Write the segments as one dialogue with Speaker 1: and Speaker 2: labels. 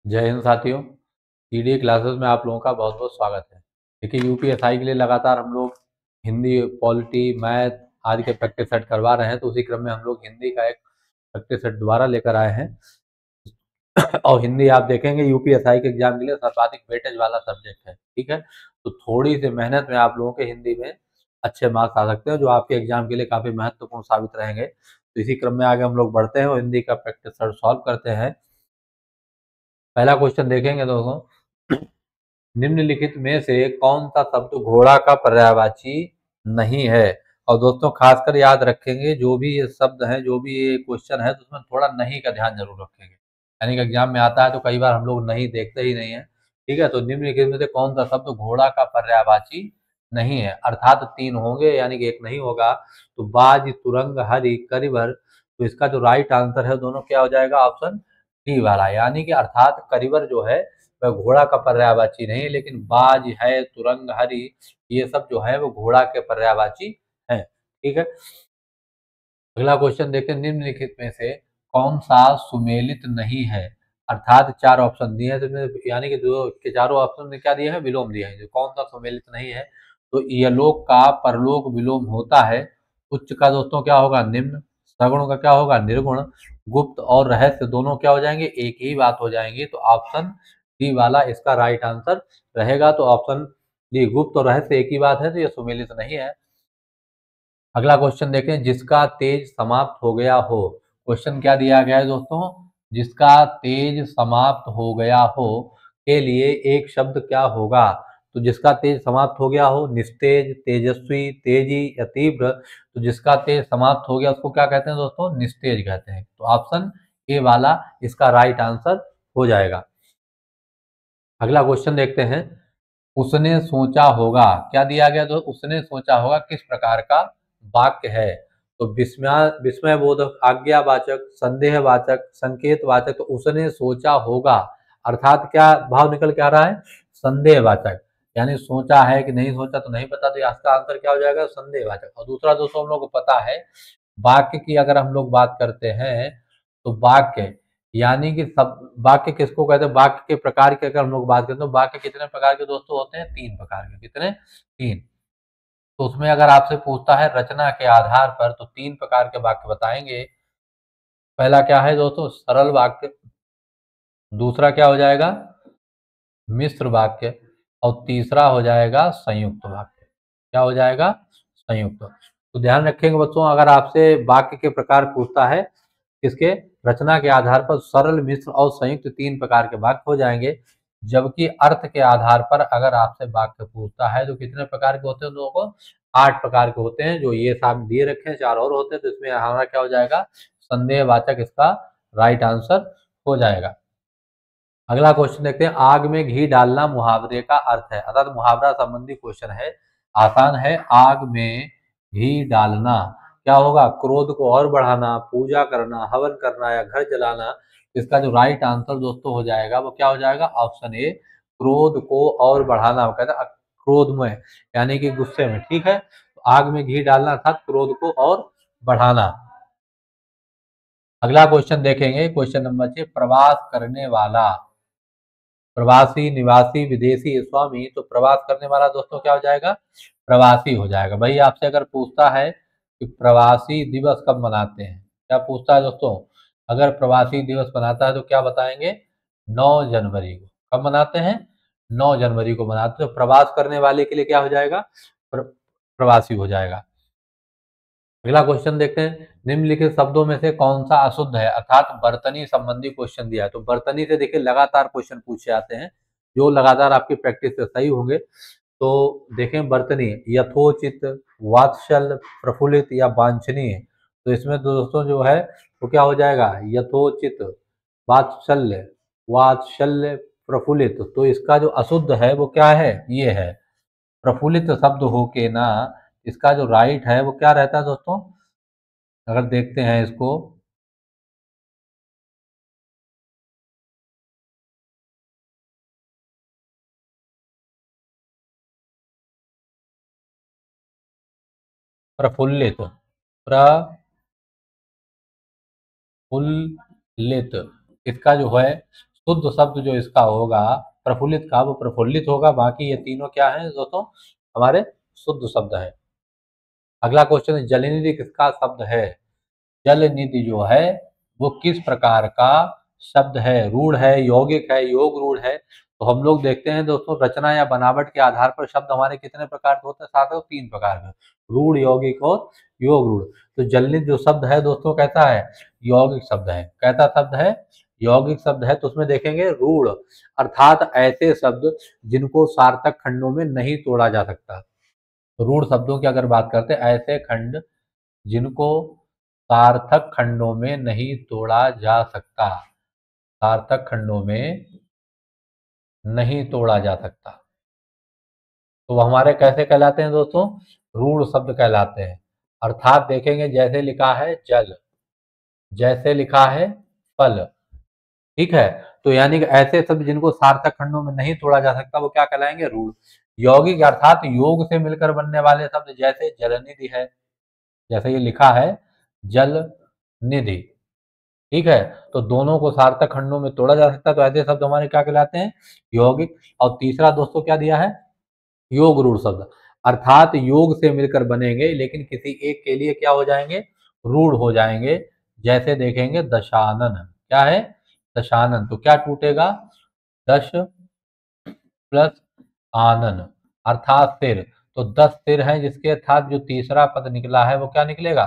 Speaker 1: जय हिंद साथियों। PD classes में आप लोगों का बहुत बहुत स्वागत है। देखिए, यूपीएसआई के लिए लगातार हम लोग हिंदी, पॉलिटी, मैथ आदि के प्रैक्टिस सेट करवा रहे हैं। तो उसी क्रम में हम लोग हिंदी का एक प्रैक्टिस सेट दोबारा लेकर आए हैं। और हिंदी आप देखेंगे यूपीएसआई के एग्जाम के लिए सर्वाधिक वेटेज वाला सब्जेक्ट है। ठीक है, तो थोड़ी सी मेहनत में आप लोगों के हिंदी में अच्छे मार्क्स आ सकते हैं, जो आपके एग्जाम के लिए काफ़ी महत्वपूर्ण साबित रहेंगे। तो इसी क्रम में आगे हम लोग बढ़ते हैं और हिंदी का प्रैक्टिस सेट सॉल्व करते हैं। पहला क्वेश्चन देखेंगे दोस्तों। निम्नलिखित में से कौन सा शब्द घोड़ा का पर्यायवाची नहीं है? और दोस्तों खासकर याद रखेंगे, जो भी ये शब्द है, जो भी ये क्वेश्चन है, तो उसमें थोड़ा नहीं का ध्यान जरूर रखेंगे। यानी कि एग्जाम में आता है तो कई बार हम लोग नहीं देखते ही नहीं है। ठीक है, तो निम्नलिखित में से कौन सा शब्द घोड़ा का पर्यायवाची नहीं है? अर्थात तीन होंगे, यानी कि एक नहीं होगा। तो बाज, तुरंग, हरि, करिबर। तो इसका जो राइट आंसर है दोनों क्या हो जाएगा? ऑप्शन डी वाला। यानी कि अर्थात करिबर जो है वह घोड़ा का पर्यायवाची नहीं, लेकिन बाज है, तुरंग, हरि, ये सब जो है वो घोड़ा के पर्यायवाची हैं। ठीक है, अगला क्वेश्चन देखते हैं। निम्नलिखित में से कौन सा सुमेलित नहीं है? अर्थात चार ऑप्शन दिए हैं, तो यानी कि दो के चारों ऑप्शन में क्या दिए हैं? विलोम दिए हैं। जो कौन सा सुमेलित नहीं है? तो यलोक का परलोक विलोम होता है। उच्च का दोस्तों क्या होगा? निम्न। सगुण का क्या होगा? निर्गुण। गुप्त और रहस्य दोनों क्या हो जाएंगे? एक ही बात हो जाएंगी। तो ऑप्शन डी वाला इसका राइट आंसर रहेगा। तो ऑप्शन डी, गुप्त और रहस्य एक ही बात है, तो ये सुमेलित नहीं है। अगला क्वेश्चन देखें। जिसका तेज समाप्त हो गया हो। क्वेश्चन क्या दिया गया है दोस्तों? जिसका तेज समाप्त हो गया हो के लिए एक शब्द क्या होगा? तो जिसका तेज समाप्त हो गया हो, निस्तेज, तेजस्वी, तेजी या तीव्र। तो जिसका तेज समाप्त हो गया उसको क्या कहते हैं दोस्तों? निस्तेज कहते हैं। तो ऑप्शन ए वाला इसका राइट आंसर हो जाएगा। अगला क्वेश्चन देखते हैं। उसने सोचा होगा, क्या दिया गया? तो उसने सोचा होगा किस प्रकार का वाक्य है? तो विस्मय, विस्मयबोधक, आज्ञावाचक, संदेहवाचक, संकेतवाचक। तो उसने सोचा होगा अर्थात क्या भाव निकल के आ रहा है? संदेहवाचक। यानी सोचा है कि नहीं सोचा तो नहीं पता, तो इसका आंसर क्या हो जाएगा? संदेहवाचक। और दूसरा दोस्तों हम लोग को पता है, वाक्य की अगर हम लोग बात करते हैं तो वाक्य यानी कि सब वाक्य किसको कहते हैं? वाक्य के प्रकार की अगर हम लोग बात करें तो वाक्य कितने प्रकार के दोस्तों होते हैं? तीन प्रकार के। कितने? तीन। तो उसमें अगर आपसे पूछता है रचना के आधार पर, तो तीन प्रकार के वाक्य बताएंगे। पहला क्या है दोस्तों? सरल वाक्य। दूसरा क्या हो जाएगा? मिश्र वाक्य। और तीसरा हो जाएगा संयुक्त वाक्य। क्या हो जाएगा? संयुक्त। तो ध्यान रखेंगे बच्चों, अगर आपसे वाक्य के प्रकार पूछता है किसके? रचना के आधार पर सरल, मिश्र और संयुक्त तीन प्रकार के वाक्य हो जाएंगे। जबकि अर्थ के आधार पर अगर आपसे वाक्य पूछता है तो कितने प्रकार के होते हैं लोगों को? 8 प्रकार के होते हैं। जो ये सामने दिए रखे हैं, चार और होते हैं। तो इसमें हमारा क्या हो जाएगा? संदेहवाचक इसका राइट आंसर हो जाएगा। अगला क्वेश्चन देखते हैं। आग में घी डालना मुहावरे का अर्थ है। अर्थात मुहावरा संबंधी क्वेश्चन है, आसान है। आग में घी डालना क्या होगा? क्रोध को और बढ़ाना, पूजा करना, हवन करना या घर जलाना। इसका जो राइट आंसर दोस्तों हो जाएगा वो क्या हो जाएगा? ऑप्शन ए, क्रोध को और बढ़ाना। वो कहता है क्रोधमय, यानी कि गुस्से में। ठीक है, तो आग में घी डालना था क्रोध को और बढ़ाना। अगला क्वेश्चन देखेंगे, क्वेश्चन नंबर 6। प्रवास करने वाला, प्रवासी, निवासी, विदेशी, स्वामी। तो प्रवास करने वाला दोस्तों क्या हो जाएगा? प्रवासी हो जाएगा। भाई आपसे अगर पूछता है कि प्रवासी दिवस कब मनाते हैं, क्या पूछता है दोस्तों? अगर प्रवासी दिवस मनाता है तो क्या बताएंगे? 9 जनवरी को। कब मनाते हैं? 9 जनवरी को मनाते हैं। तो प्रवास करने वाले के लिए क्या हो जाएगा? प्रवासी हो जाएगा। अगला क्वेश्चन देखते हैं। निम्नलिखित शब्दों में से कौन सा अशुद्ध है? अर्थात बर्तनी संबंधी क्वेश्चन दिया है। तो बर्तनी से देखिए लगातार क्वेश्चन पूछे आते हैं, जो लगातार आपकी प्रैक्टिस से सही होंगे। तो देखें, बर्तनी यथोचित, वात्सल, प्रफुल्लित या वांछनीय। तो इसमें दोस्तों जो है वो क्या हो जाएगा? यथोचित, वात्सल्य, वात्सल्य, प्रफुल्लित। तो इसका जो अशुद्ध है वो क्या है? ये है प्रफुल्लित शब्द हो के ना। इसका जो राइट है वो क्या रहता है दोस्तों? अगर देखते हैं इसको, प्रफुल्लित, प्रफुल्लित, इसका जो है शुद्ध शब्द जो इसका होगा प्रफुल्लित का, वो प्रफुल्लित होगा। बाकी ये तीनों क्या है दोस्तों, हमारे शुद्ध शब्द है। अगला क्वेश्चन है, जलनिधि किसका शब्द है? जलनिधि जो है वो किस प्रकार का शब्द है? रूढ़ है, यौगिक है, योग रूढ़ है? तो हम लोग देखते हैं दोस्तों, रचना या बनावट के आधार पर शब्द हमारे कितने प्रकार के होते हैं? साथ में 3 प्रकार के, रूढ़, यौगिक और योग रूढ़। तो जलनिधि जो शब्द है दोस्तों कैसा है? यौगिक शब्द है। कैसा शब्द है? यौगिक शब्द है। तो उसमें देखेंगे रूढ़ अर्थात ऐसे शब्द जिनको सार्थक खंडों में नहीं तोड़ा जा सकता। रूढ़ शब्दों की अगर बात करते हैं, ऐसे खंड जिनको सार्थक खंडों में नहीं तोड़ा जा सकता, सार्थक खंडों में नहीं तोड़ा जा सकता, तो वो हमारे कैसे कहलाते हैं दोस्तों? रूढ़ शब्द कहलाते हैं। अर्थात देखेंगे, जैसे लिखा है जल, जैसे लिखा है फल, ठीक है, तो यानी कि ऐसे शब्द जिनको सार्थक खंडों में नहीं तोड़ा जा सकता वो क्या कहलाएंगे? रूढ़। यौगिक अर्थात योग से मिलकर बनने वाले शब्द, जैसे जलनिधि है, जैसे ये लिखा है जल निधि, ठीक है, तो दोनों को सार्थक खंडों में तोड़ा जा सकता है, तो ऐसे शब्द हमारे क्या कहलाते हैं? यौगिक। और तीसरा दोस्तों क्या दिया है? योग रूढ़ शब्द, अर्थात योग से मिलकर बनेंगे लेकिन किसी एक के लिए क्या हो जाएंगे? रूढ़ हो जाएंगे। जैसे देखेंगे दशानन, क्या है? दशानन, तो क्या टूटेगा? दश प्लस आनन अर्थात सिर, तो 10 सिर हैं, जिसके अर्थात जो तीसरा पद निकला है वो क्या निकलेगा?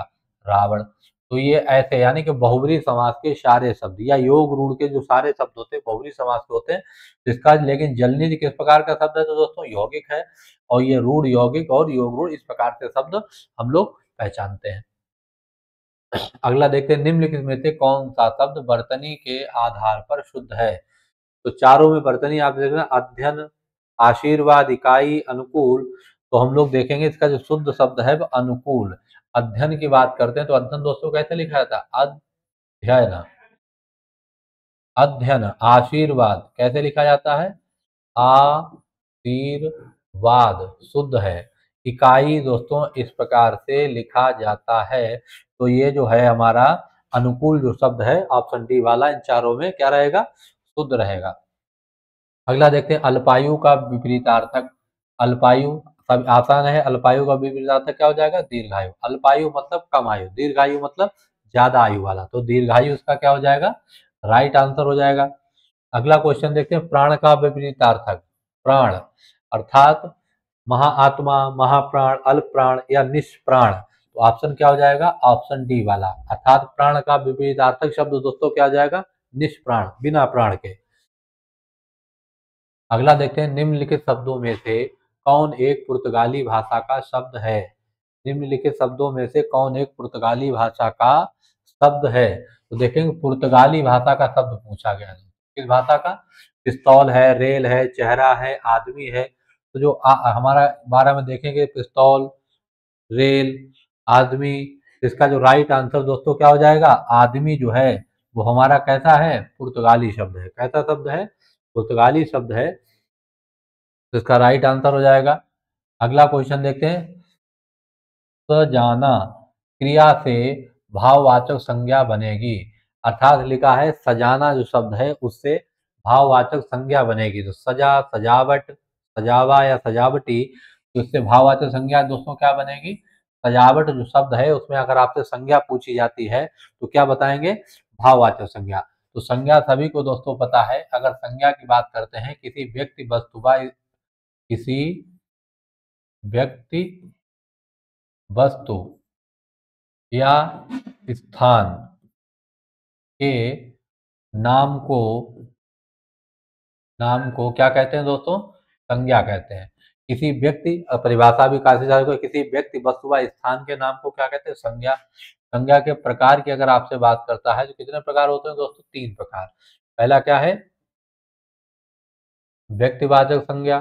Speaker 1: रावण। तो ये ऐसे यानी कि बहुब्री समास के सारे शब्द या योग रूढ़ के जो सारे शब्द होते हैं बहुब्री समास के होते हैं। तो इसका लेकिन जलनिधि किस प्रकार का शब्द है? तो दोस्तों यौगिक है, और ये रूढ़, यौगिक और योग रूढ़, इस प्रकार से शब्द हम लोग पहचानते हैं। अगला देखते हैं, निम्नलिखित में से कौन सा शब्द वर्तनी के आधार पर शुद्ध है? तो चारों में वर्तनी आप देख रहे हैं, अध्ययन, आशीर्वाद, इकाई, अनुकूल। तो हम लोग देखेंगे इसका जो शुद्ध शब्द है वो अनुकूल। अध्ययन की बात करते हैं तो अध्ययन दोस्तों कैसे लिखा जाता है? अध्ययन, अध्ययन। आशीर्वाद कैसे लिखा जाता है? आशीर्वाद, शुद्ध है। इकाई दोस्तों इस प्रकार से लिखा जाता है। तो ये जो है हमारा अनुकूल जो शब्द है, ऑप्शन डी वाला, इन चारों में क्या रहेगा? शुद्ध रहेगा। अगला देखते हैं, अल्पायु का विपरीतार्थक। अल्पायु सब आसान है, अल्पायु का विपरीतार्थक क्या हो जाएगा? दीर्घायु। अल्पायु मतलब कम आयु, दीर्घायु मतलब ज्यादा आयु वाला, तो दीर्घायु इसका क्या हो जाएगा? राइट आंसर हो जाएगा। अगला क्वेश्चन देखते हैं, प्राण का विपरीतार्थक। प्राण अर्थात महाआत्मा, महाप्राण, अल्प प्राण या निष्प्राण, तो ऑप्शन क्या हो जाएगा? ऑप्शन डी वाला, अर्थात प्राण का विपरीतार्थक शब्द दोस्तों क्या हो जाएगा? निष्प्राण, बिना प्राण के। अगला देखते हैं, निम्नलिखित शब्दों में से कौन एक पुर्तगाली भाषा का शब्द है? निम्नलिखित शब्दों में से कौन एक पुर्तगाली भाषा का शब्द है? तो देखेंगे पुर्तगाली भाषा का शब्द पूछा गया है। किस भाषा का? पिस्तौल है, रेल है, चेहरा है, आदमी है। तो जो हमारा 12 में देखेंगे पिस्तौल, रेल, आदमी, इसका जो राइट आंसर दोस्तों क्या हो जाएगा? आदमी जो है वो हमारा कैसा है? पुर्तगाली शब्द है। कैसा शब्द है? पुर्तगाली शब्द है, तो इसका राइट आंसर हो जाएगा। अगला क्वेश्चन देखते हैं, सजाना क्रिया से भाववाचक संज्ञा बनेगी, अर्थात लिखा है सजाना जो शब्द है उससे भाववाचक संज्ञा बनेगी। तो सजा, सजावट, सजावा या सजावटी, तो इससे भाववाचक संज्ञा दोस्तों क्या बनेगी? सजावट जो शब्द है उसमें अगर आपसे संज्ञा पूछी जाती है तो क्या बताएंगे? भाववाचक संज्ञा। तो संज्ञा सभी को दोस्तों पता है। अगर संज्ञा की बात करते हैं, किसी व्यक्ति, वस्तु, किसी व्यक्ति, वस्तु या स्थान के नाम को, नाम को क्या कहते हैं दोस्तों? संज्ञा कहते हैं। किसी व्यक्ति, परिभाषा भी काफी सारी को, किसी व्यक्ति, वस्तु व स्थान के नाम को क्या कहते हैं? संज्ञा। संज्ञा के प्रकार की अगर आपसे बात करता है तो कितने प्रकार होते हैं दोस्तों? 3 प्रकार। पहला क्या है? व्यक्तिवाचक संज्ञा,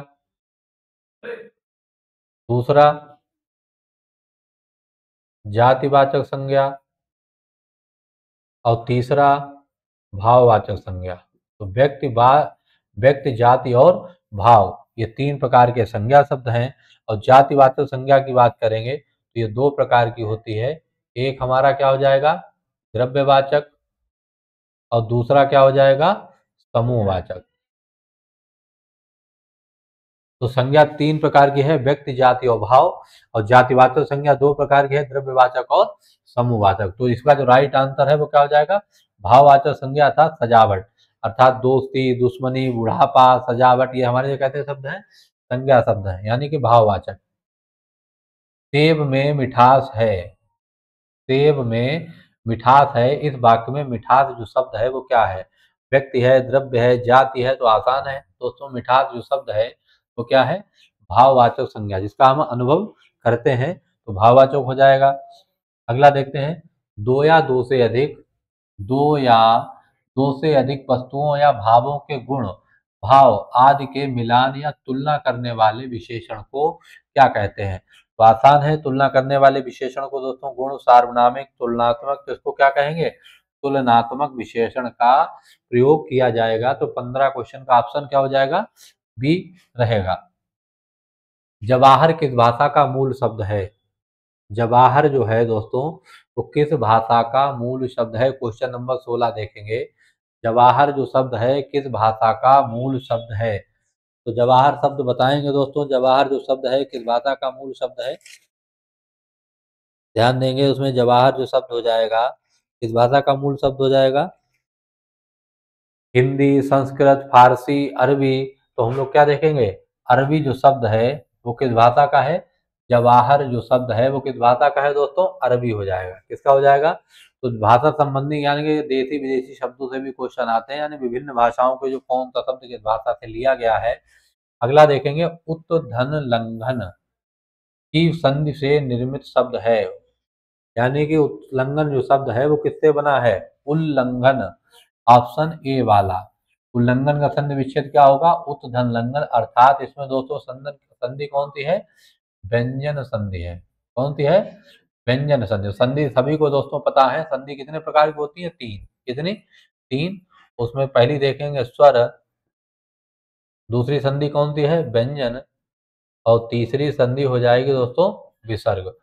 Speaker 1: दूसरा जातिवाचक संज्ञा, और तीसरा भाववाचक संज्ञा। तो व्यक्ति, जाति और भाव, ये 3 प्रकार के संज्ञा शब्द हैं। और जातिवाचक संज्ञा की बात करेंगे तो ये 2 प्रकार की होती है। एक हमारा क्या हो जाएगा? द्रव्यवाचक, और दूसरा क्या हो जाएगा? समूहवाचक। तो संज्ञा 3 प्रकार की है, व्यक्ति, जाति और भाव। और जातिवाचक संज्ञा 2 प्रकार की है, द्रव्यवाचक और समूहवाचक। तो इसका जो राइट आंसर है वो क्या हो जाएगा, भाववाचक संज्ञा अर्थात सजावट, अर्थात दोस्ती, दुश्मनी, बुढ़ापा, सजावट, ये हमारे जो कहते हैं शब्द हैं संज्ञा शब्द है, यानी कि भाववाचक। सेब में मिठास है, सेब में मिठास है, इस वाक्य में मिठास जो शब्द है वो क्या है, व्यक्ति है, द्रव्य है, जाति है। तो आसान है दोस्तों, मिठास जो शब्द है वो क्या है, भाववाचक संज्ञा, जिसका हम अनुभव करते हैं तो भाववाचक हो जाएगा। अगला देखते हैं, दो या दो से अधिक, दो या दो से अधिक वस्तुओं या भावों के गुण, भाव आदि के मिलान या तुलना करने वाले विशेषण को क्या कहते हैं। तो आसान है, तुलना करने वाले विशेषण को दोस्तों गुण, सार्वनामिक, तुलनात्मक, तो इसको क्या कहेंगे, तुलनात्मक विशेषण का प्रयोग किया जाएगा। तो 15 क्वेश्चन का ऑप्शन क्या हो जाएगा, बी रहेगा। जवाहर किस भाषा का मूल शब्द है, जवाहर जो है दोस्तों वो किस भाषा का मूल शब्द है, क्वेश्चन नंबर 16 देखेंगे। जवाहर जो शब्द है किस भाषा का मूल शब्द है, तो जवाहर शब्द बताएंगे दोस्तों, जवाहर जो शब्द है किस भाषा का मूल शब्द है, ध्यान देंगे उसमें जवाहर जो शब्द हो जाएगा किस भाषा का मूल शब्द हो जाएगा, हिंदी, संस्कृत, फारसी, अरबी। तो हम लोग क्या देखेंगे, अरबी जो शब्द है वो किस भाषा का है, जवाहर जो शब्द है वो किस भाषा का है दोस्तों, अरबी हो जाएगा। किसका हो जाएगा, तो भाषा संबंधी यानी कि देसी विदेशी शब्दों से भी क्वेश्चन आते हैं, यानी विभिन्न भाषाओं के जो कौन सा शब्द किस भाषा से लिया गया है। अगला देखेंगे, उत्धन लंघन की संधि से निर्मित शब्द है, यानी कि उल्लंघन जो शब्द है वो किससे बना है, उल्लंघन, ऑप्शन ए वाला। उल्लंघन का संधि विच्छेद क्या होगा, उत्धन लंघन, अर्थात इसमें दोस्तों संधि कौन सी है, व्यंजन संधि है। कौन सी है, व्यंजन संधि। संधि सभी को दोस्तों पता है, संधि कितने प्रकार की होती है, तीन। कितनी, तीन। उसमें पहली देखेंगे स्वर, दूसरी संधि कौन सी है, व्यंजन, और तीसरी संधि हो जाएगी दोस्तों विसर्ग।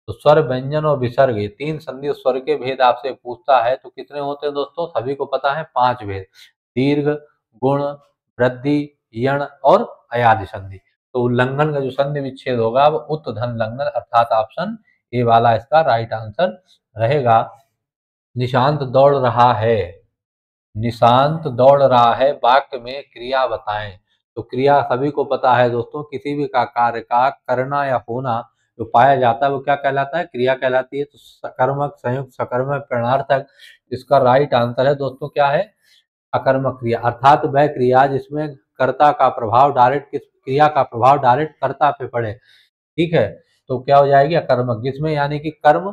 Speaker 1: तो स्वर, व्यंजन और विसर्ग, ये तीन संधि स्वर के भेद आपसे पूछता है तो कितने होते हैं दोस्तों, सभी को पता है 5 भेद, दीर्घ, गुण, वृद्धि, यण और अयादि संधि। तो उल्लंघन का जो संधि विच्छेद होगा वो उत्धन लंघन, अर्थात ऑप्शन ए वाला इसका राइट आंसर रहेगा। निशांत दौड़ रहा है, निशांत दौड़ रहा है, वाक्य में क्रिया बताएं। तो क्रिया सभी को पता है दोस्तों, किसी भी का कार्य का करना या होना जो पाया जाता है वो क्या कहलाता है, क्रिया कहलाती है। तो सकर्मक, संयुक्त, सकर्मक, प्रेरणार्थक, इसका राइट आंसर है दोस्तों क्या है, अकर्मक क्रिया, अर्थात वह क्रिया जिसमें कर्ता का प्रभाव डायरेक्ट, किस क्रिया का प्रभाव डायरेक्ट कर्ता पे पड़े, ठीक है, तो क्या हो जाएगी, अकर्मक। जिसमें यानी कि कर्म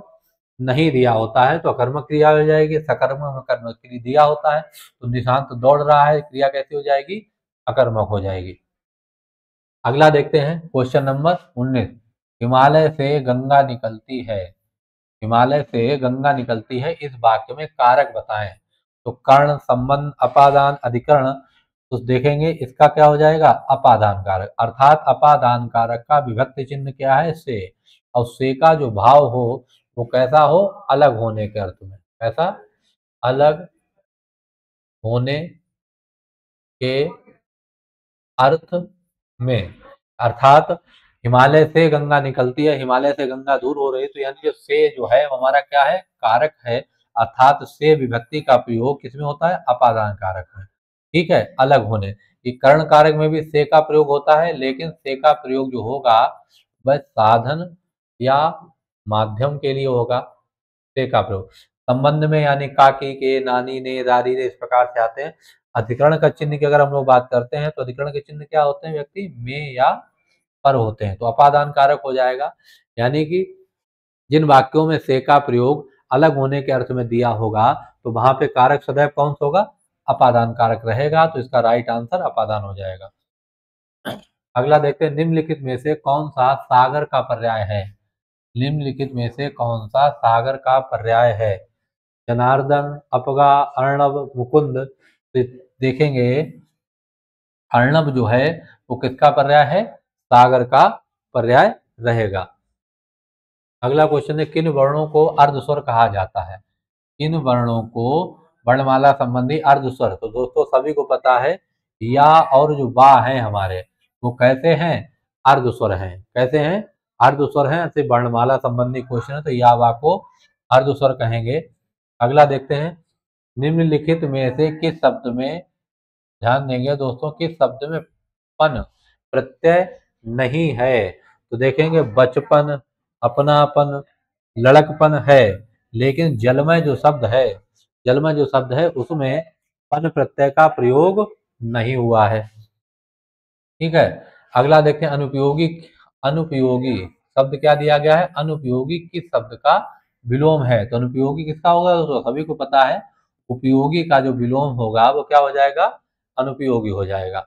Speaker 1: नहीं दिया होता है तो अकर्मक क्रिया हो जाएगी, सकर्मक में कर्म क्रिया दिया होता है। तो निशांत दौड़ रहा है, क्रिया कैसी हो जाएगी, अकर्मक हो जाएगी। अगला देखते हैं, क्वेश्चन नंबर 19, हिमालय से गंगा निकलती है, हिमालय से गंगा निकलती है, इस वाक्य में कारक बताएं। तो कर्ण, संबंध, अपादान, अधिकरण। तो देखेंगे इसका क्या हो जाएगा, अपादान कारक, अर्थात अपादान कारक का विभक्ति चिन्ह क्या है, से। और से का जो भाव हो वो कैसा हो, अलग होने के अर्थ में, कैसा, अलग होने के अर्थ में, अर्थात हिमालय से गंगा निकलती है, हिमालय से गंगा दूर हो रही है, तो यानी जो से जो है वो हमारा क्या है, कारक है, अर्थात से विभक्ति का प्रयोग किसमें होता है, अपादान कारक में, ठीक है, अलग होने। ये कर्ण कारक में भी से का प्रयोग होता है, लेकिन से का प्रयोग जो होगा वह साधन या माध्यम के लिए होगा, से का प्रयोग। संबंध में यानी काकी के, नानी ने, दादी ने, इस प्रकार से आते हैं। अधिकरण का चिन्ह की अगर हम लोग बात करते हैं तो अधिकरण के चिन्ह क्या होते हैं, व्यक्ति में या पर होते हैं, तो अपादान कारक हो जाएगा। यानी कि जिन वाक्यों में से का प्रयोग अलग होने के अर्थ में दिया होगा तो वहां पे कारक सदैव कौन सा होगा, अपादान कारक रहेगा। तो इसका राइट आंसर अपादान हो जाएगा। अगला देखते हैं, निम्नलिखित में से कौन सा सागर का पर्याय है, निम्नलिखित में से कौन सा सागर का पर्याय है, जनार्दन, अपगा, अर्णव, मुकुंद। तो देखेंगे अर्णव जो है वो किसका पर्याय है, सागर का पर्याय रहेगा। अगला क्वेश्चन है, किन वर्णों को अर्धस्वर कहा जाता है, किन वर्णों को वर्णमाला संबंधी अर्ध स्वर। तो दोस्तों सभी को पता है या और जो बा है हमारे, वो कैसे हैं, अर्ध स्वर हैं। कैसे हैं, अर्ध स्वर हैं। ऐसे वर्णमाला संबंधी क्वेश्चन है तो या बा को अर्ध स्वर कहेंगे। अगला देखते हैं, निम्नलिखित में से किस शब्द में, ध्यान देंगे दोस्तों, किस शब्द में पन प्रत्यय नहीं है। तो देखेंगे बचपन, अपनापन, लड़कपन है, लेकिन जलमय जो शब्द है, जलमय जो शब्द है उसमें पन प्रत्यय का प्रयोग नहीं हुआ है। ठीक है। अगला देखते हैं, अनुपयोगी। अनुपयोगी शब्द क्या दिया गया है, अनुपयोगी किस शब्द का विलोम है। तो अनुपयोगी किसका होगा दोस्तों, सभी को पता है उपयोगी का जो विलोम होगा वो क्या हो जाएगा, अनुपयोगी हो जाएगा।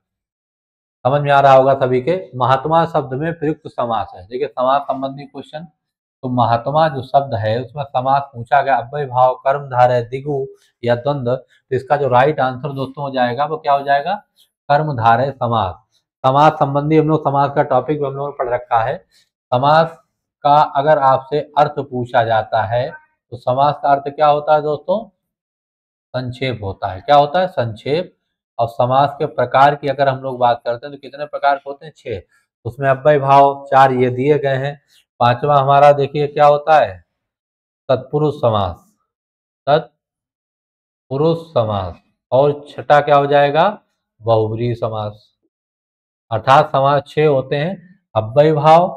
Speaker 1: समझ में आ रहा होगा सभी के। महात्मा शब्द में प्रयुक्त समास है। देखिए समास संबंधी क्वेश्चन, तो महात्मा जो शब्द है उसमें समास पूछा गया, अव्यय भाव, कर्मधारय, दिगु या द्वंद्व। तो इसका जो राइट आंसर दोस्तों हो जाएगा वो क्या हो जाएगा, कर्मधारय समास। समास संबंधी हम लोग, समास का टॉपिक हम लोगों ने पढ़ रखा है। समास का अगर आपसे अर्थ पूछा जाता है तो समास का अर्थ क्या होता है दोस्तों, संक्षेप होता है। क्या होता है, संक्षेप। और समास के प्रकार की अगर हम लोग बात करते हैं तो कितने प्रकार के होते हैं, 6। उसमें अव्यय भाव 4 ये दिए गए हैं। पांचवा हमारा देखिए क्या होता है, तत्पुरुष समास, तत्पुरुष समास। और छठा क्या हो जाएगा, बहुब्रीहि समास। अर्थात समास 6 होते हैं, अव्यय भाव,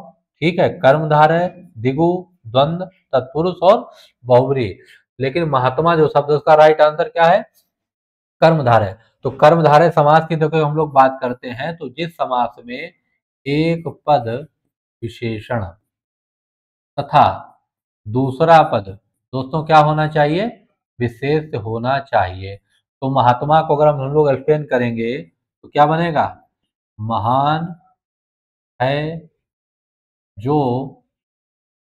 Speaker 1: ठीक है, कर्मधारय, दिगु, द्वंद्व, तत्पुरुष और बहुब्रीहि। लेकिन महात्मा जो शब्द, उसका राइट आंसर क्या है, कर्मधारय। तो कर्मधारय समास की देखो हम लोग बात करते हैं तो जिस समास में एक पद विशेषण तथा दूसरा पद दोस्तों क्या होना चाहिए, विशेष होना चाहिए। तो महात्मा को अगर हम लोग एक्सप्लेन करेंगे तो क्या बनेगा, महान है जो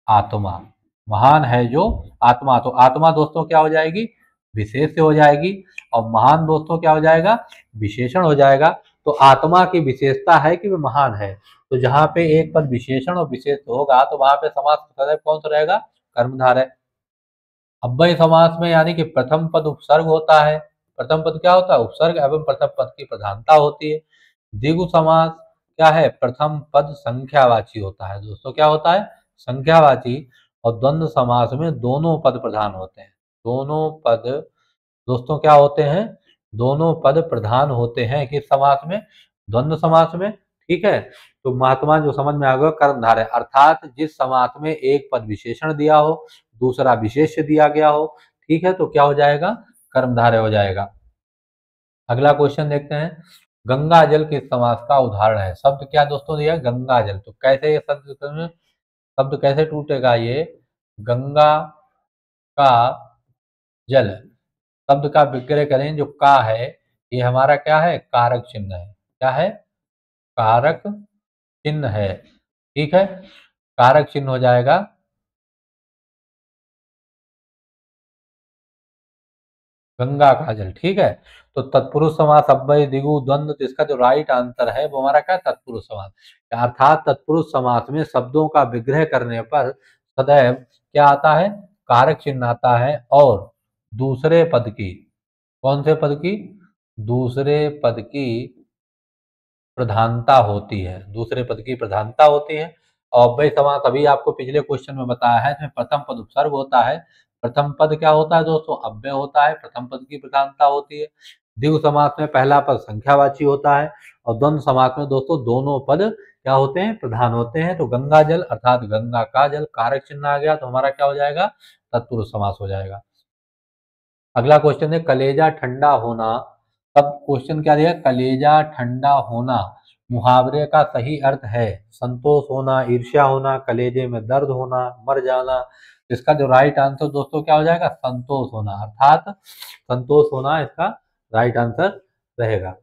Speaker 1: आत्मा, महान है जो आत्मा। तो आत्मा दोस्तों क्या हो जाएगी, विशेष से हो जाएगी, और महान दोस्तों क्या हो जाएगा, विशेषण हो जाएगा। तो आत्मा की विशेषता है कि वह महान है। तो जहां पे एक पद विशेषण और विशेष होगा तो वहां पे समास सदैव कौन सा रहेगा, कर्मधारय। अव्यय समास में यानी कि प्रथम पद उपसर्ग होता है। प्रथम पद क्या होता है, उपसर्ग एवं प्रथम पद की प्रधानता होती है। द्विगु समास क्या है, प्रथम पद संख्यावाची होता है दोस्तों, क्या होता है, संख्यावाची। और द्वंद्व समास में दोनों पद प्रधान होते हैं। दोनों पद दोस्तों क्या होते हैं, दोनों पद प्रधान होते हैं किस समास में, द्वंद्व समास में। ठीक है। तो महात्मा जो समझ में आ गया, कर्मधारय अर्थात जिस समास में एक पद विशेषण दिया हो, दूसरा विशेष्य दिया गया हो, ठीक है, तो क्या हो जाएगा, कर्मधारय हो जाएगा। अगला क्वेश्चन देखते हैं, गंगा जल किस समास का उदाहरण है। शब्द क्या दोस्तों दिया है, गंगा जल। तो कैसे ये शब्द, शब्द कैसे टूटेगा, ये गंगा का जल शब्द का विग्रह करें, जो का है ये हमारा क्या है, कारक चिन्ह है। क्या है, कारक चिन्ह है। ठीक है, कारक चिन्ह हो जाएगा। गंगा का जल, ठीक है। तो तत्पुरुष समास, अव्यय, द्विगु, द्वंद्व, तो इसका जो राइट आंसर है वो हमारा क्या है, तत्पुरुष समास। अर्थात तत्पुरुष समास में शब्दों का विग्रह करने पर सदैव क्या आता है, कारक चिन्ह आता है। और दूसरे पद की, कौन से पद की, दूसरे पद की प्रधानता होती है, दूसरे पद की प्रधानता होती है। और अव्यय समास अभी आपको पिछले क्वेश्चन में बताया है, इसमें प्रथम पद उपसर्ग होता है। प्रथम पद क्या होता है दोस्तों, अव्यय होता है, प्रथम पद की प्रधानता होती है। द्विगु समास में पहला पद संख्यावाची होता है। और द्वंद्व समास में दोस्तों दोनों पद क्या होते हैं, प्रधान होते हैं। तो गंगा जल अर्थात गंगा का जल, कारक चिन्ह आ गया तो हमारा क्या हो जाएगा, तत्पुरुष समास हो जाएगा। अगला क्वेश्चन है, कलेजा ठंडा होना। अब क्वेश्चन क्या दिया, कलेजा ठंडा होना मुहावरे का सही अर्थ है संतोष होना, ईर्ष्या होना, कलेजे में दर्द होना, मर जाना। इसका जो राइट आंसर दोस्तों क्या हो जाएगा, संतोष होना, अर्थात संतोष होना इसका राइट आंसर रहेगा।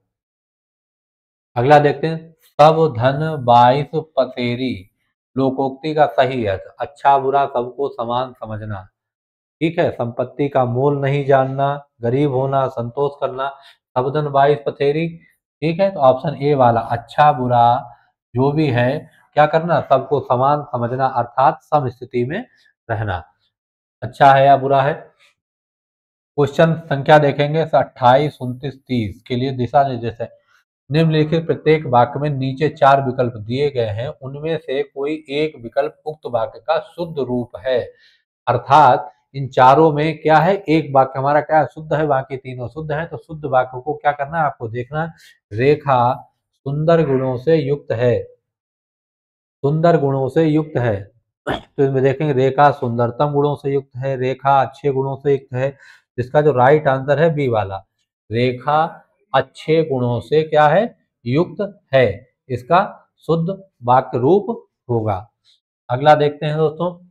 Speaker 1: अगला देखते हैं, सब धन बाईस पसेरी लोकोक्ति का सही अर्थ, अच्छा बुरा सबको समान समझना। ठीक है, संपत्ति का मोल नहीं जानना, गरीब होना, संतोष करना, सबदन बाईस पथेरी। ठीक है, तो ऑप्शन ए वाला अच्छा बुरा जो भी है क्या करना, सबको समान समझना, अर्थात सम स्थिति में रहना। अच्छा है या बुरा है, क्वेश्चन संख्या देखेंगे 28, 29, 30 के लिए दिशा निर्देश है। निम्नलिखित प्रत्येक वाक्य में नीचे 4 विकल्प दिए गए हैं, उनमें से कोई एक विकल्प उक्त वाक्य का शुद्ध रूप है। अर्थात इन चारों में क्या है, एक वाक्य हमारा क्या है, शुद्ध है, बाकी तीनों शुद्ध है। तो शुद्ध वाक्य को क्या करना है, आपको देखना है। रेखा सुंदर गुणों से युक्त है, सुंदर गुणों से युक्त है। तो इसमें देखेंगे रेखा सुंदरतम गुणों से युक्त है, रेखा अच्छे गुणों से युक्त है। जिसका जो राइट आंसर है बी वाला, रेखा अच्छे गुणों से क्या है, युक्त है, इसका शुद्ध वाक्य रूप होगा। अगला देखते हैं दोस्तों,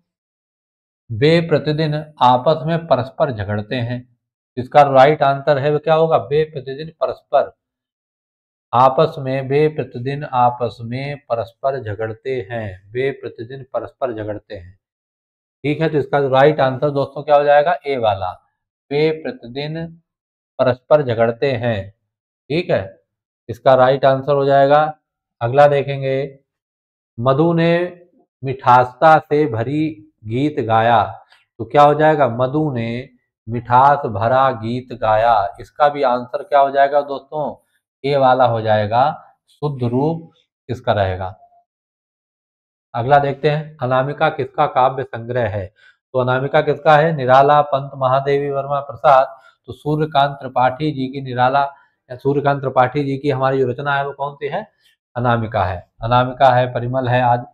Speaker 1: वे प्रतिदिन आपस में परस्पर झगड़ते हैं। इसका राइट आंसर है वो क्या होगा, वे प्रतिदिन परस्पर आपस में, वे प्रतिदिन आपस में परस्पर झगड़ते हैं, वे प्रतिदिन परस्पर झगड़ते हैं। ठीक है, तो इसका राइट आंसर दोस्तों क्या हो जाएगा, ए वाला, वे प्रतिदिन परस्पर झगड़ते हैं। ठीक है, इसका राइट आंसर हो जाएगा। अगला देखेंगे, मधु ने मिठासता से भरी गीत गाया। तो क्या हो जाएगा, मधु ने मिठास भरा गीत गाया। इसका भी आंसर क्या हो जाएगा दोस्तों, ए वाला हो जाएगा, शुद्ध रूप इसका रहेगा। अगला देखते हैं, अनामिका किसका काव्य संग्रह है। तो अनामिका किसका है, निराला, पंत महादेवी वर्मा प्रसाद। तो सूर्यकांत त्रिपाठी जी की निराला या सूर्यकांत त्रिपाठी जी की हमारी जो रचना है वो कौन सी है, अनामिका है। अनामिका है, परिमल है। आज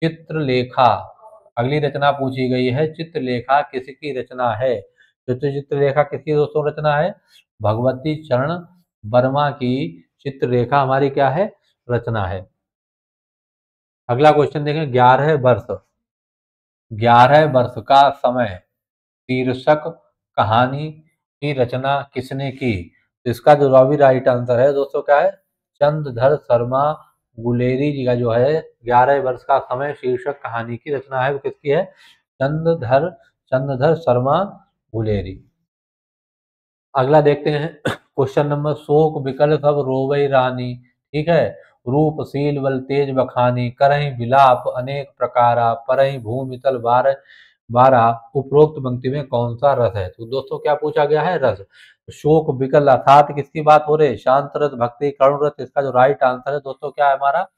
Speaker 1: चित्रलेखा, अगली रचना पूछी गई है, चित्रलेखा किसकी रचना है। तो चित्रलेखा किसकी दोस्तों रचना है, भगवती चरण वर्मा की चित्रलेखा हमारी क्या है, रचना है। अगला क्वेश्चन देखें, 11 वर्ष का समय शीर्षक कहानी की रचना किसने की। तो इसका जो रॉबी राइट आंसर है दोस्तों क्या है, चंद्रधर शर्मा गुलेरी जी का जो है 11 वर्ष का समय शीर्षक कहानी की रचना है वो किसकी है, चंद्रधर चंद्रधर शर्मा गुलेरी। अगला देखते हैं, क्वेश्चन नंबर, शोक विकल सब रोवई रानी। ठीक है, रूपशील बल तेज बखानी, करहि विलाप अनेक प्रकारा, परहि भूमि तल बार बारा। उपरोक्त पंक्ति में कौन सा रस है। तो दोस्तों क्या पूछा गया है, रस। शोक विकल अर्थात किसकी बात हो रही है, शांत रस, भक्ति, करुण रस। इसका जो राइट आंसर है दोस्तों क्या है हमारा,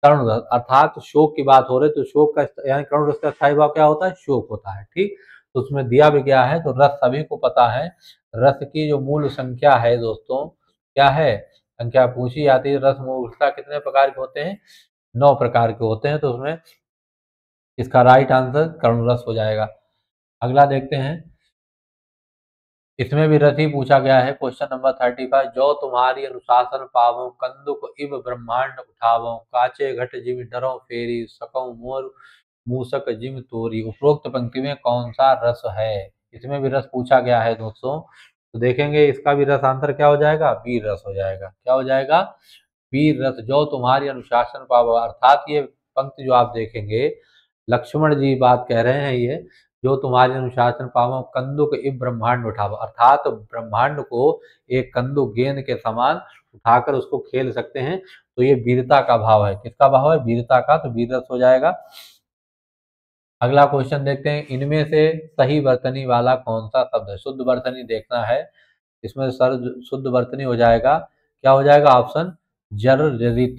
Speaker 1: करुण रस। अर्थात शोक की बात हो रही है तो शोक का यानी करुण रस का स्थायी भाव क्या होता है, शोक होता है। ठीक, तो उसमें दिया भी गया है। तो रस सभी को पता है, रस की जो मूल संख्या है दोस्तों क्या है, संख्या पूछी जाती है, रस मूलतः कितने प्रकार के होते हैं, 9 प्रकार के होते हैं। तो उसमें इसका राइट आंसर करुण रस हो जाएगा। अगला देखते हैं, इसमें भी रस ही पूछा गया है। क्वेश्चन नंबर 35, जो तुम्हारी अनुशासन पावो, कंदुक इव ब्रह्मांड उठावो, काचे घट जिम डरो फेरी, सकौ मोर मूसक जिम तोरी। उपरोक्त पंक्ति में कौन सा रस है। इसमें भी रस पूछा गया है दोस्तों। तो देखेंगे इसका भी रस आंसर क्या हो जाएगा, वीर रस हो जाएगा। क्या हो जाएगा, वीर रस। जो तुम्हारी अनुशासन पावो, अर्थात ये पंक्ति जो आप देखेंगे, लक्ष्मण जी बात कह रहे हैं ये, जो तुम्हारे अनुशासन पावो, कंदुक इव ब्रह्मांड उठावो। अर्थात ब्रह्मांड को एक कंदुक गेंद के समान उठाकर उसको खेल सकते हैं। तो ये वीरता का भाव है, किसका भाव है, वीरता का। तो वीर रस हो जाएगा। अगला क्वेश्चन देखते हैं, इनमें से सही वर्तनी वाला कौन सा शब्द है। शुद्ध वर्तनी देखना है, इसमें सर शुद्ध वर्तनी हो जाएगा, क्या हो जाएगा, ऑप्शन जर्जरित।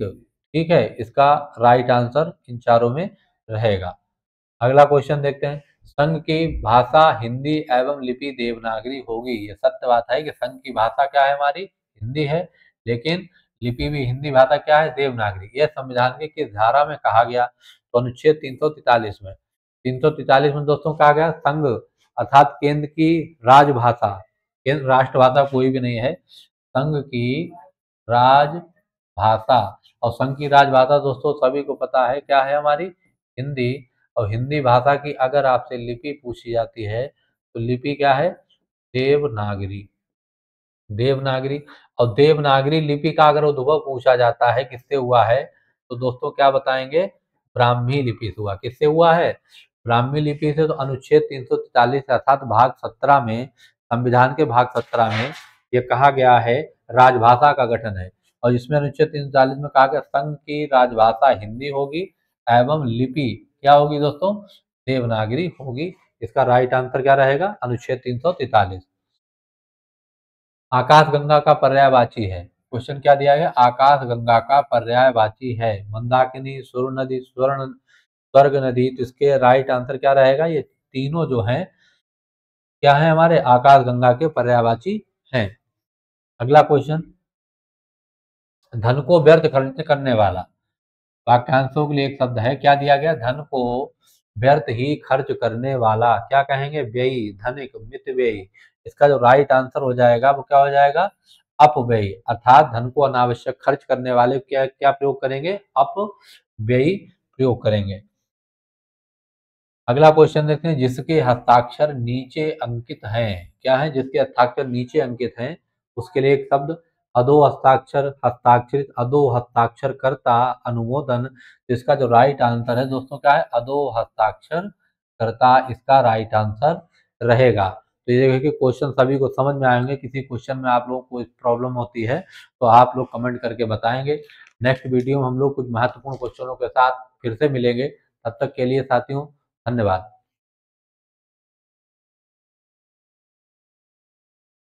Speaker 1: ठीक है, इसका राइट आंसर इन चारों में रहेगा। अगला क्वेश्चन देखते हैं, संघ की भाषा हिंदी एवं लिपि देवनागरी होगी। ये सत्य बात है कि संघ की भाषा क्या है हमारी, हिंदी है, लेकिन लिपि भी हिंदी भाषा क्या है, देवनागरी। यह संविधान की किस धारा में कहा गया। तो अनुच्छेद 343 में, 343 में दोस्तों कहा गया, संघ अर्थात केंद्र की राजभाषा, केंद्र राष्ट्रभाषा कोई भी नहीं है, संघ की राजभाषा। और संघ की राजभाषा दोस्तों सभी को पता है क्या है हमारी, हिंदी। और हिंदी भाषा की अगर आपसे लिपि पूछी जाती है तो लिपि क्या है, देवनागरी। देवनागरी। और देवनागरी लिपि का अगर उद्भव पूछा जाता है किससे हुआ है, तो दोस्तों क्या बताएंगे, ब्राह्मी लिपि से हुआ। किससे हुआ है, ब्राह्मी लिपि से। तो अनुच्छेद 343 अर्थात भाग 17 में, संविधान के भाग 17 में ये कहा गया है राजभाषा का गठन है। और इसमें अनुच्छेद 343 में कहा गया संघ की राजभाषा हिंदी होगी एवं लिपि क्या होगी दोस्तों, देवनागरी होगी। इसका राइट आंसर क्या रहेगा, अनुच्छेद 343। आकाशगंगा का पर्यायवाची है। क्वेश्चन क्या दिया गया, आकाशगंगा का पर्यायवाची है। मंदाकिनी, सुर नदी, स्वर्ण, स्वर्ग नदी। तो इसके राइट आंसर क्या रहेगा, ये तीनों जो हैं क्या है, हमारे आकाशगंगा के पर्यायवाची हैं। अगला क्वेश्चन, धन को व्यर्थ खर्च करने वाला। वाक्यांशों के लिए एक शब्द है, क्या दिया गया, धन को व्यर्थ ही खर्च करने वाला क्या कहेंगे, व्ययी, धनिक, मितव्ययी। इसका जो राइट आंसर हो जाएगा वो क्या हो जाएगा, अपव्ययी। अर्थात धन को अनावश्यक खर्च करने वाले क्या क्या प्रयोग करेंगे, अपव्ययी प्रयोग करेंगे। अगला क्वेश्चन देखते हैं, जिसके हस्ताक्षर नीचे अंकित हैं। क्या है, जिसके हस्ताक्षर नीचे अंकित हैं, उसके लिए एक शब्द, अधो हस्ताक्षर, हस्ताक्षरित, अधो हस्ताक्षर कर्ता, अनुमोदन। इसका जो राइट आंसर है दोस्तों क्या है, अधो हस्ताक्षर कर्ता इसका राइट आंसर रहेगा। तो ये देखिए कि क्वेश्चन सभी को समझ में आएंगे। किसी क्वेश्चन में आप लोगों को कोई प्रॉब्लम होती है तो आप लोग कमेंट करके बताएंगे। नेक्स्ट वीडियो में हम लोग कुछ महत्वपूर्ण क्वेश्चनों के साथ फिर से मिलेंगे। तब तक के लिए साथियों, धन्यवाद।